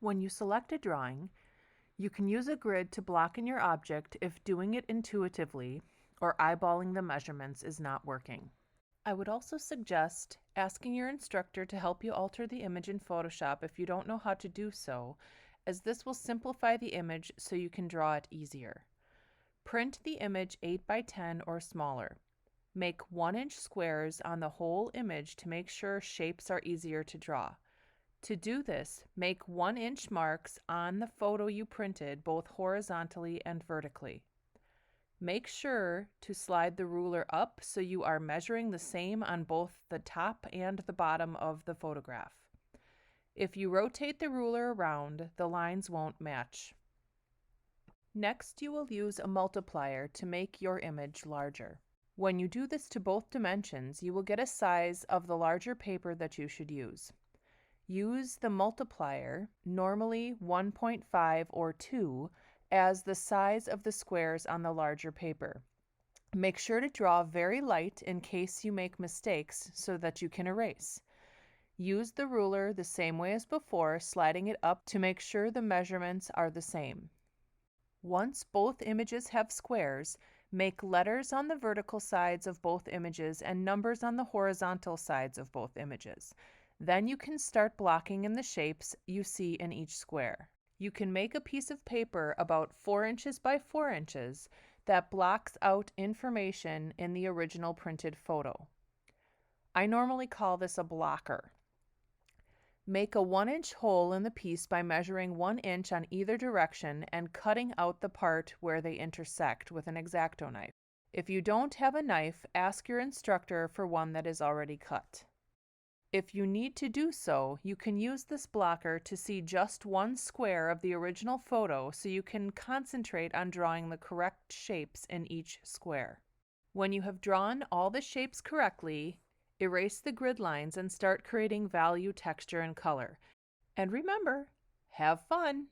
When you select a drawing, you can use a grid to block in your object if doing it intuitively or eyeballing the measurements is not working. I would also suggest asking your instructor to help you alter the image in Photoshop if you don't know how to do so, as this will simplify the image so you can draw it easier. Print the image 8 by 10 or smaller. Make 1-inch squares on the whole image to make sure shapes are easier to draw. To do this, make 1-inch marks on the photo you printed both horizontally and vertically. Make sure to slide the ruler up so you are measuring the same on both the top and the bottom of the photograph. If you rotate the ruler around, the lines won't match. Next, you will use a multiplier to make your image larger. When you do this to both dimensions, you will get a size of the larger paper that you should use. Use the multiplier, normally 1.5 or 2, as the size of the squares on the larger paper. Make sure to draw very light in case you make mistakes so that you can erase. Use the ruler the same way as before, sliding it up to make sure the measurements are the same. Once both images have squares, make letters on the vertical sides of both images and numbers on the horizontal sides of both images. Then you can start blocking in the shapes you see in each square. You can make a piece of paper about 4 inches by 4 inches that blocks out information in the original printed photo. I normally call this a blocker. Make a 1-inch hole in the piece by measuring 1 inch on either direction and cutting out the part where they intersect with an X-Acto knife. If you don't have a knife, ask your instructor for one that is already cut. If you need to do so, you can use this blocker to see just one square of the original photo so you can concentrate on drawing the correct shapes in each square. When you have drawn all the shapes correctly, erase the grid lines and start creating value, texture, and color. And remember, have fun!